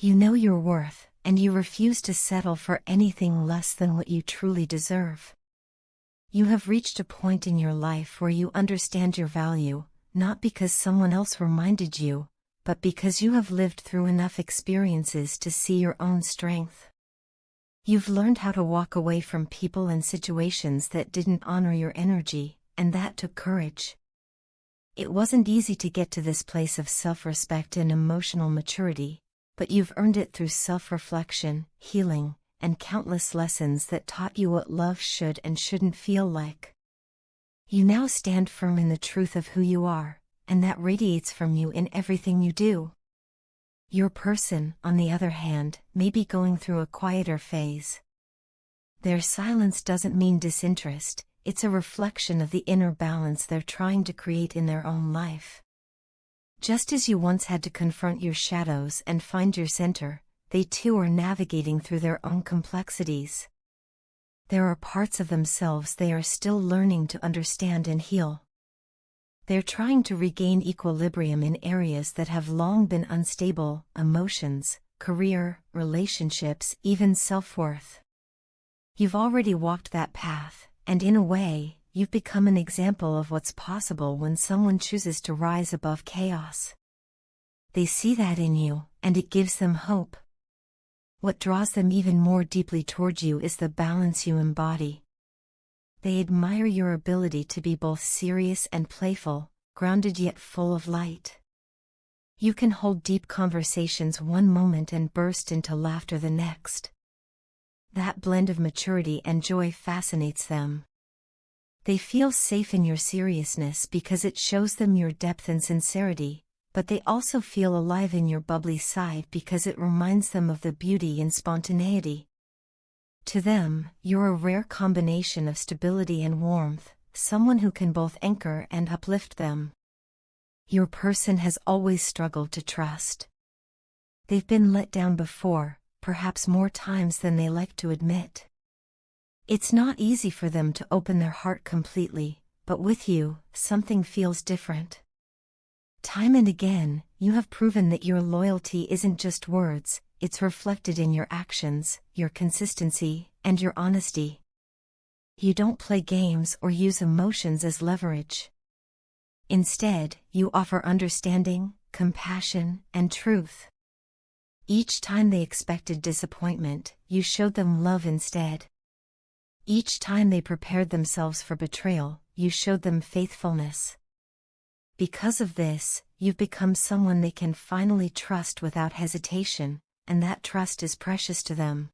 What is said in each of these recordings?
You know your worth, and you refuse to settle for anything less than what you truly deserve. You have reached a point in your life where you understand your value, not because someone else reminded you, but because you have lived through enough experiences to see your own strength. You've learned how to walk away from people and situations that didn't honor your energy, and that took courage. It wasn't easy to get to this place of self-respect and emotional maturity, but you've earned it through self-reflection, healing, and countless lessons that taught you what love should and shouldn't feel like. You now stand firm in the truth of who you are, and that radiates from you in everything you do. Your person, on the other hand, may be going through a quieter phase. Their silence doesn't mean disinterest, it's a reflection of the inner balance they're trying to create in their own life. Just as you once had to confront your shadows and find your center, they too are navigating through their own complexities. There are parts of themselves they are still learning to understand and heal. They're trying to regain equilibrium in areas that have long been unstable: emotions, career, relationships, even self-worth. You've already walked that path, and in a way, you've become an example of what's possible when someone chooses to rise above chaos. They see that in you, and it gives them hope. What draws them even more deeply toward you is the balance you embody. They admire your ability to be both serious and playful, grounded yet full of light. You can hold deep conversations one moment and burst into laughter the next. That blend of maturity and joy fascinates them. They feel safe in your seriousness because it shows them your depth and sincerity, but they also feel alive in your bubbly side because it reminds them of the beauty in spontaneity. To them, you're a rare combination of stability and warmth, someone who can both anchor and uplift them. Your person has always struggled to trust. They've been let down before, perhaps more times than they like to admit. It's not easy for them to open their heart completely, but with you, something feels different. Time and again, you have proven that your loyalty isn't just words, it's reflected in your actions, your consistency, and your honesty. You don't play games or use emotions as leverage. Instead, you offer understanding, compassion, and truth. Each time they expected disappointment, you showed them love instead. Each time they prepared themselves for betrayal, you showed them faithfulness. Because of this, you've become someone they can finally trust without hesitation, and that trust is precious to them.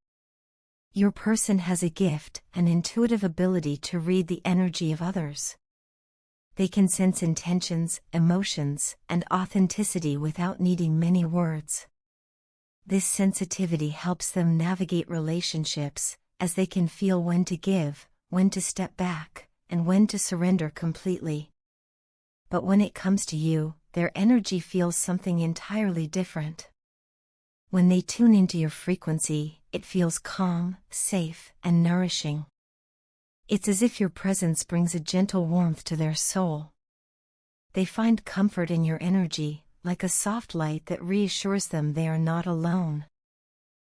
Your person has a gift, an intuitive ability to read the energy of others. They can sense intentions, emotions, and authenticity without needing many words. This sensitivity helps them navigate relationships, as they can feel when to give, when to step back, and when to surrender completely. But when it comes to you, their energy feels something entirely different. When they tune into your frequency, it feels calm, safe, and nourishing. It's as if your presence brings a gentle warmth to their soul. They find comfort in your energy, like a soft light that reassures them they are not alone.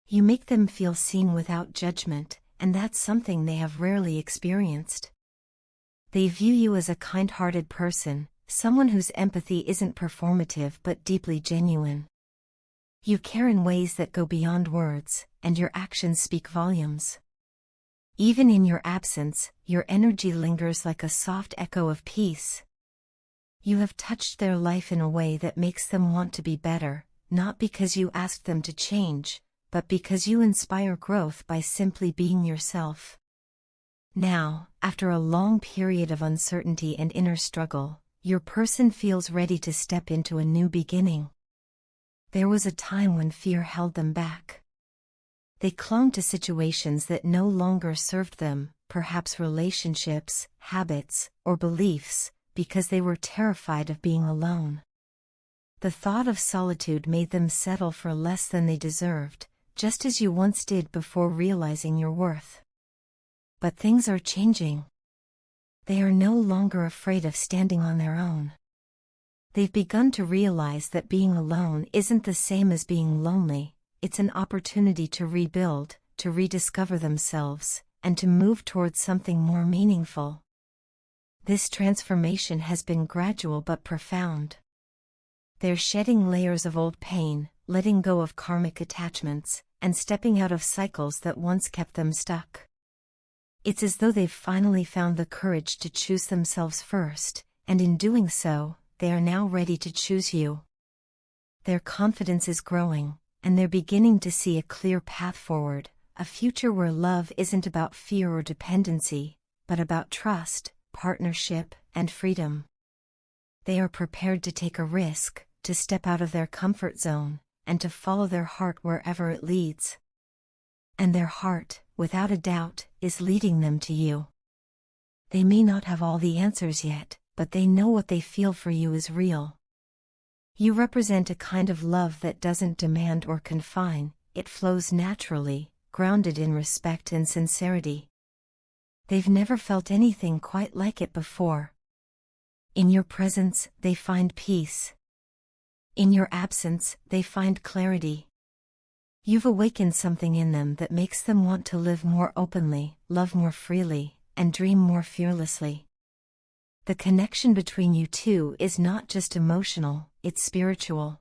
You make them feel seen without judgment, and that's something they have rarely experienced. They view you as a kind-hearted person, someone whose empathy isn't performative but deeply genuine. You care in ways that go beyond words, and your actions speak volumes. Even in your absence, your energy lingers like a soft echo of peace. You have touched their life in a way that makes them want to be better, not because you asked them to change, but because you inspire growth by simply being yourself. Now, after a long period of uncertainty and inner struggle, your person feels ready to step into a new beginning. There was a time when fear held them back. They clung to situations that no longer served them, perhaps relationships, habits, or beliefs, because they were terrified of being alone. The thought of solitude made them settle for less than they deserved, just as you once did before realizing your worth. But things are changing. They are no longer afraid of standing on their own. They've begun to realize that being alone isn't the same as being lonely, it's an opportunity to rebuild, to rediscover themselves, and to move towards something more meaningful. This transformation has been gradual but profound. They're shedding layers of old pain, letting go of karmic attachments, and stepping out of cycles that once kept them stuck. It's as though they've finally found the courage to choose themselves first, and in doing so, they are now ready to choose you. Their confidence is growing, and they're beginning to see a clear path forward, a future where love isn't about fear or dependency, but about trust, partnership, and freedom. They are prepared to take a risk, to step out of their comfort zone, and to follow their heart wherever it leads. And their heart, without a doubt, is leading them to you. They may not have all the answers yet, but they know what they feel for you is real. You represent a kind of love that doesn't demand or confine, it flows naturally, grounded in respect and sincerity. They've never felt anything quite like it before. In your presence, they find peace. In your absence, they find clarity. You've awakened something in them that makes them want to live more openly, love more freely, and dream more fearlessly. The connection between you two is not just emotional, it's spiritual.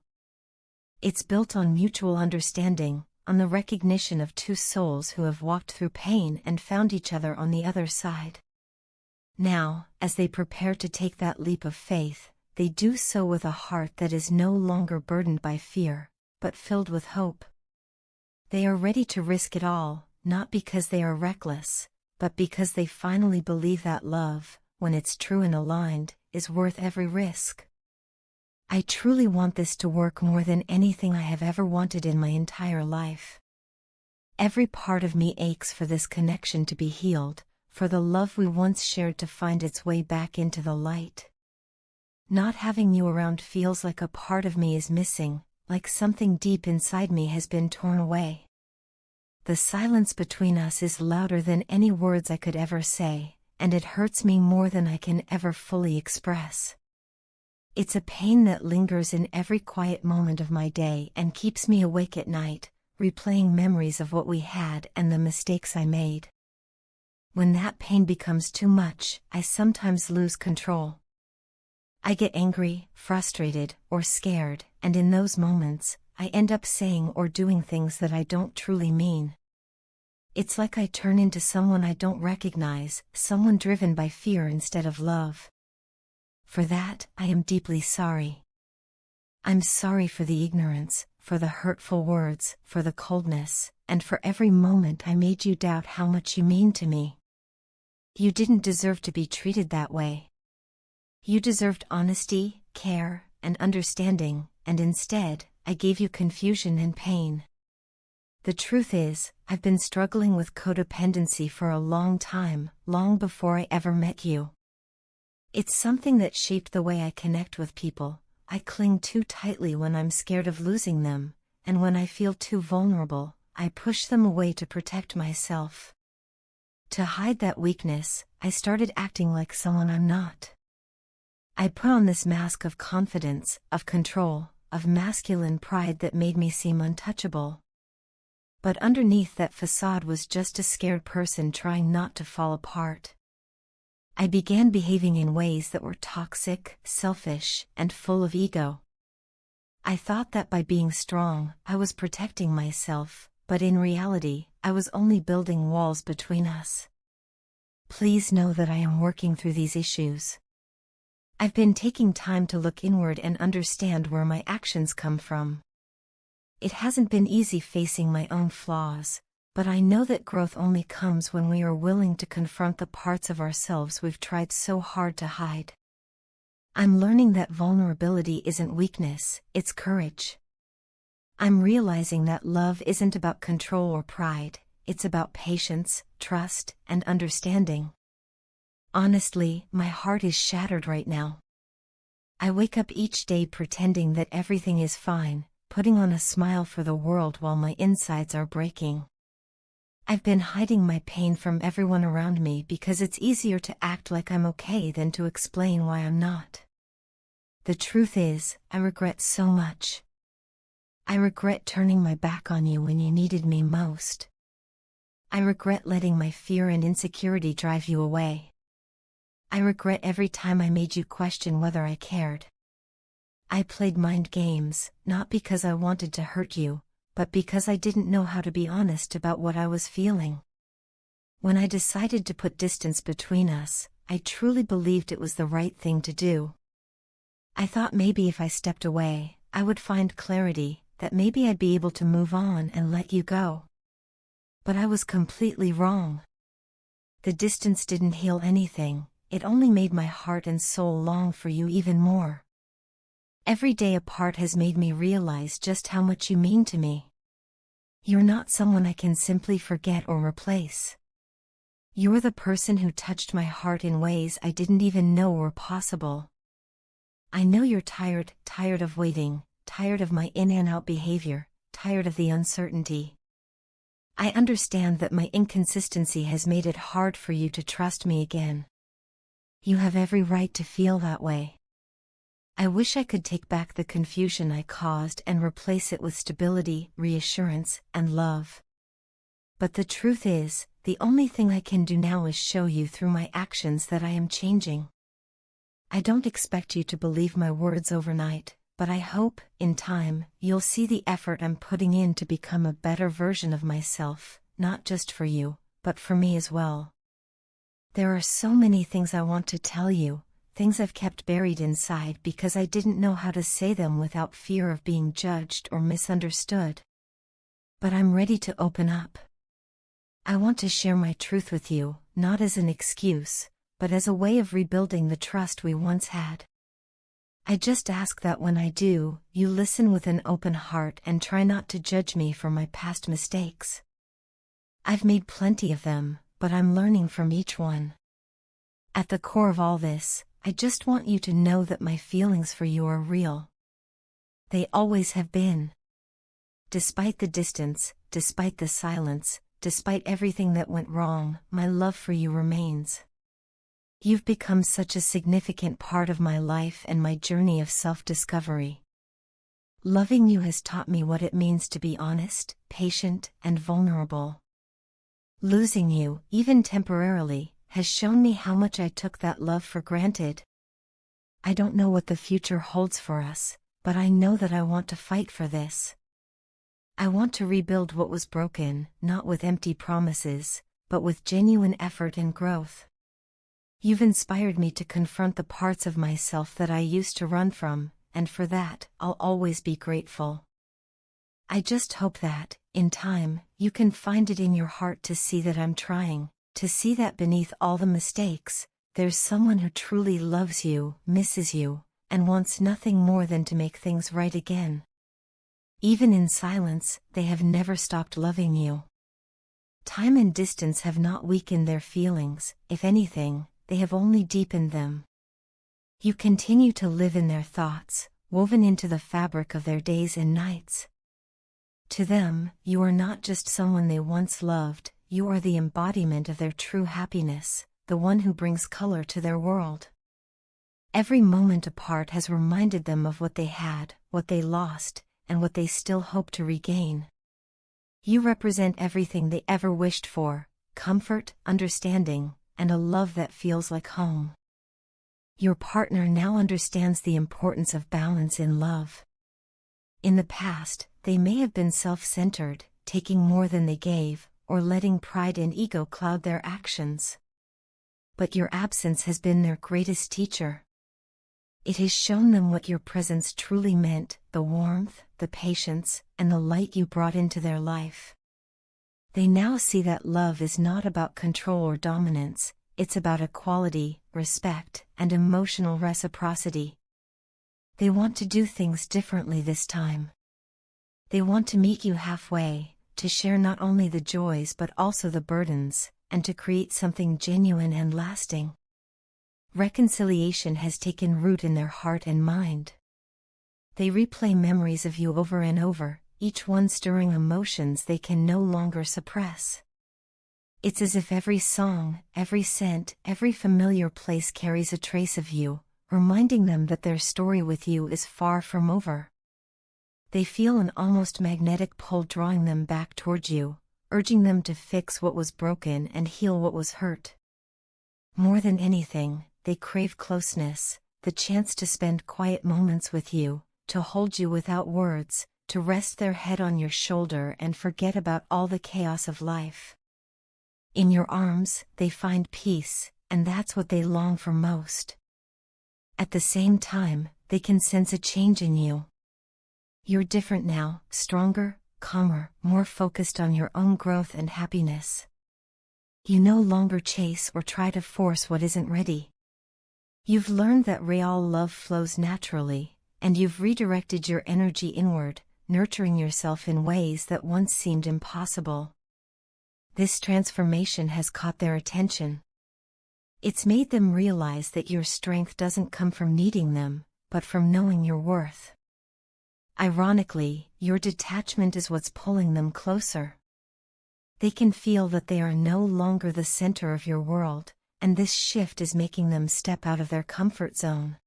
It's built on mutual understanding, on the recognition of two souls who have walked through pain and found each other on the other side. Now, as they prepare to take that leap of faith, they do so with a heart that is no longer burdened by fear, but filled with hope. They are ready to risk it all, not because they are reckless, but because they finally believe that love, when it's true and aligned, is worth every risk. I truly want this to work more than anything I have ever wanted in my entire life. Every part of me aches for this connection to be healed, for the love we once shared to find its way back into the light. Not having you around feels like a part of me is missing, like something deep inside me has been torn away. The silence between us is louder than any words I could ever say, and it hurts me more than I can ever fully express. It's a pain that lingers in every quiet moment of my day and keeps me awake at night, replaying memories of what we had and the mistakes I made. When that pain becomes too much, I sometimes lose control. I get angry, frustrated, or scared, and in those moments, I end up saying or doing things that I don't truly mean. It's like I turn into someone I don't recognize, someone driven by fear instead of love. For that, I am deeply sorry. I'm sorry for the ignorance, for the hurtful words, for the coldness, and for every moment I made you doubt how much you mean to me. You didn't deserve to be treated that way. You deserved honesty, care, and understanding, and instead, I gave you confusion and pain. The truth is, I've been struggling with codependency for a long time, long before I ever met you. It's something that shaped the way I connect with people. I cling too tightly when I'm scared of losing them, and when I feel too vulnerable, I push them away to protect myself. To hide that weakness, I started acting like someone I'm not. I put on this mask of confidence, of control, of masculine pride that made me seem untouchable. But underneath that facade was just a scared person trying not to fall apart. I began behaving in ways that were toxic, selfish, and full of ego. I thought that by being strong, I was protecting myself, but in reality, I was only building walls between us. Please know that I am working through these issues. I've been taking time to look inward and understand where my actions come from. It hasn't been easy facing my own flaws, but I know that growth only comes when we are willing to confront the parts of ourselves we've tried so hard to hide. I'm learning that vulnerability isn't weakness, it's courage. I'm realizing that love isn't about control or pride, it's about patience, trust, and understanding. Honestly, my heart is shattered right now. I wake up each day pretending that everything is fine, putting on a smile for the world while my insides are breaking. I've been hiding my pain from everyone around me because it's easier to act like I'm okay than to explain why I'm not. The truth is, I regret so much. I regret turning my back on you when you needed me most. I regret letting my fear and insecurity drive you away. I regret every time I made you question whether I cared. I played mind games, not because I wanted to hurt you, but because I didn't know how to be honest about what I was feeling. When I decided to put distance between us, I truly believed it was the right thing to do. I thought maybe if I stepped away, I would find clarity, that maybe I'd be able to move on and let you go. But I was completely wrong. The distance didn't heal anything, it only made my heart and soul long for you even more. Every day apart has made me realize just how much you mean to me. You're not someone I can simply forget or replace. You're the person who touched my heart in ways I didn't even know were possible. I know you're tired of waiting, tired of my in and out behavior, tired of the uncertainty. I understand that my inconsistency has made it hard for you to trust me again. You have every right to feel that way. I wish I could take back the confusion I caused and replace it with stability, reassurance, and love. But the truth is, the only thing I can do now is show you through my actions that I am changing. I don't expect you to believe my words overnight, but I hope, in time, you'll see the effort I'm putting in to become a better version of myself, not just for you, but for me as well. There are so many things I want to tell you, things I've kept buried inside because I didn't know how to say them without fear of being judged or misunderstood. But I'm ready to open up. I want to share my truth with you, not as an excuse, but as a way of rebuilding the trust we once had. I just ask that when I do, you listen with an open heart and try not to judge me for my past mistakes. I've made plenty of them, but I'm learning from each one. At the core of all this, I just want you to know that my feelings for you are real. They always have been. Despite the distance, despite the silence, despite everything that went wrong, my love for you remains. You've become such a significant part of my life and my journey of self-discovery. Loving you has taught me what it means to be honest, patient, and vulnerable. Losing you, even temporarily, has shown me how much I took that love for granted. I don't know what the future holds for us, but I know that I want to fight for this. I want to rebuild what was broken, not with empty promises, but with genuine effort and growth. You've inspired me to confront the parts of myself that I used to run from, and for that, I'll always be grateful. I just hope that, in time, you can find it in your heart to see that I'm trying, to see that beneath all the mistakes, there's someone who truly loves you, misses you, and wants nothing more than to make things right again. Even in silence, they have never stopped loving you. Time and distance have not weakened their feelings, if anything, they have only deepened them. You continue to live in their thoughts, woven into the fabric of their days and nights. To them, you are not just someone they once loved, you are the embodiment of their true happiness, the one who brings color to their world. Every moment apart has reminded them of what they had, what they lost, and what they still hope to regain. You represent everything they ever wished for: comfort, understanding, and a love that feels like home. Your partner now understands the importance of balance in love. In the past, they may have been self-centered, taking more than they gave, or letting pride and ego cloud their actions. But your absence has been their greatest teacher. It has shown them what your presence truly meant, the warmth, the patience, and the light you brought into their life. They now see that love is not about control or dominance, it's about equality, respect, and emotional reciprocity. They want to do things differently this time. They want to meet you halfway, to share not only the joys but also the burdens, and to create something genuine and lasting. Reconciliation has taken root in their heart and mind. They replay memories of you over and over, each one stirring emotions they can no longer suppress. It's as if every song, every scent, every familiar place carries a trace of you, reminding them that their story with you is far from over. They feel an almost magnetic pull drawing them back toward you, urging them to fix what was broken and heal what was hurt. More than anything, they crave closeness, the chance to spend quiet moments with you, to hold you without words, to rest their head on your shoulder and forget about all the chaos of life. In your arms, they find peace, and that's what they long for most. At the same time, they can sense a change in you. You're different now, stronger, calmer, more focused on your own growth and happiness. You no longer chase or try to force what isn't ready. You've learned that real love flows naturally, and you've redirected your energy inward, nurturing yourself in ways that once seemed impossible. This transformation has caught their attention. It's made them realize that your strength doesn't come from needing them, but from knowing your worth. Ironically, your detachment is what's pulling them closer. They can feel that they are no longer the center of your world, and this shift is making them step out of their comfort zone.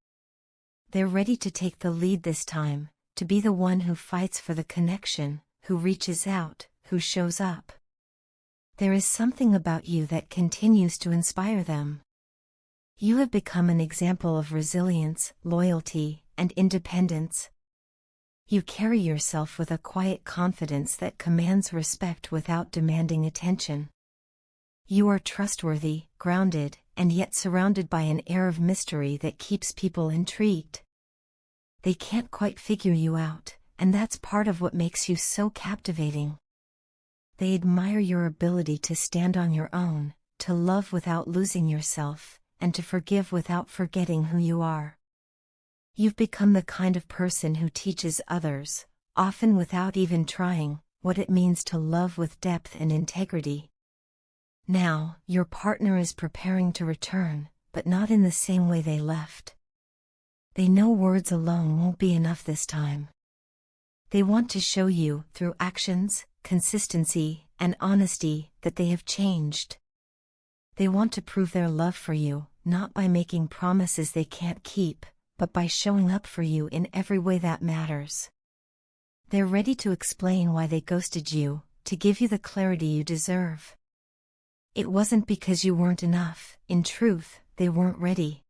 They're ready to take the lead this time, to be the one who fights for the connection, who reaches out, who shows up. There is something about you that continues to inspire them. You have become an example of resilience, loyalty, and independence. You carry yourself with a quiet confidence that commands respect without demanding attention. You are trustworthy, grounded, and yet surrounded by an air of mystery that keeps people intrigued. They can't quite figure you out, and that's part of what makes you so captivating. They admire your ability to stand on your own, to love without losing yourself, and to forgive without forgetting who you are. You've become the kind of person who teaches others, often without even trying, what it means to love with depth and integrity. Now, your partner is preparing to return, but not in the same way they left. They know words alone won't be enough this time. They want to show you, through actions, consistency, and honesty, that they have changed. They want to prove their love for you, not by making promises they can't keep, but by showing up for you in every way that matters. They're ready to explain why they ghosted you, to give you the clarity you deserve. It wasn't because you weren't enough, in truth, they weren't ready.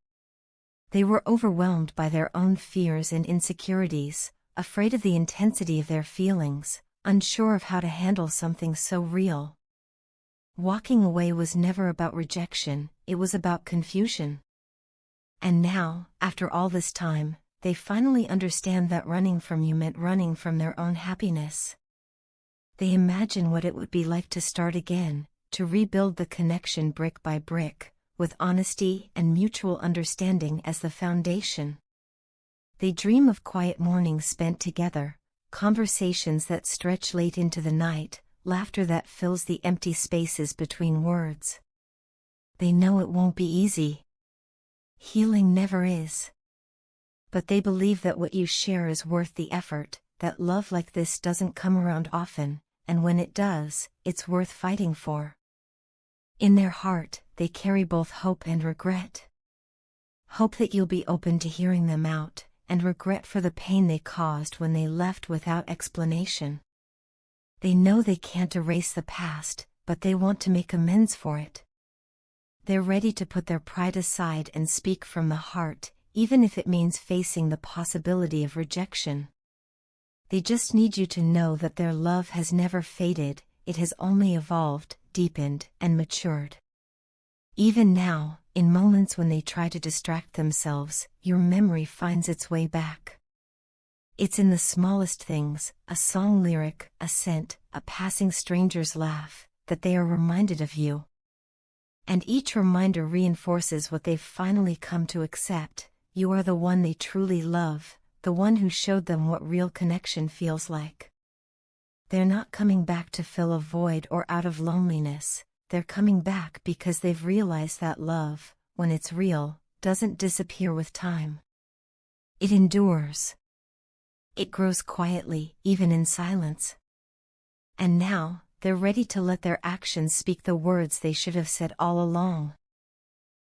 They were overwhelmed by their own fears and insecurities, afraid of the intensity of their feelings, unsure of how to handle something so real. Walking away was never about rejection, it was about confusion. And now, after all this time, they finally understand that running from you meant running from their own happiness. They imagine what it would be like to start again, to rebuild the connection brick by brick, with honesty and mutual understanding as the foundation. They dream of quiet mornings spent together, conversations that stretch late into the night, laughter that fills the empty spaces between words. They know it won't be easy. Healing never is. But they believe that what you share is worth the effort, that love like this doesn't come around often, and when it does, it's worth fighting for. In their heart, they carry both hope and regret. Hope that you'll be open to hearing them out, and regret for the pain they caused when they left without explanation. They know they can't erase the past, but they want to make amends for it. They're ready to put their pride aside and speak from the heart, even if it means facing the possibility of rejection. They just need you to know that their love has never faded, it has only evolved, deepened, and matured. Even now, in moments when they try to distract themselves, your memory finds its way back. It's in the smallest things, a song lyric, a scent, a passing stranger's laugh, that they are reminded of you. And each reminder reinforces what they've finally come to accept: you are the one they truly love, the one who showed them what real connection feels like. They're not coming back to fill a void or out of loneliness, they're coming back because they've realized that love, when it's real, doesn't disappear with time. It endures. It grows quietly, even in silence. And now, they're ready to let their actions speak the words they should have said all along.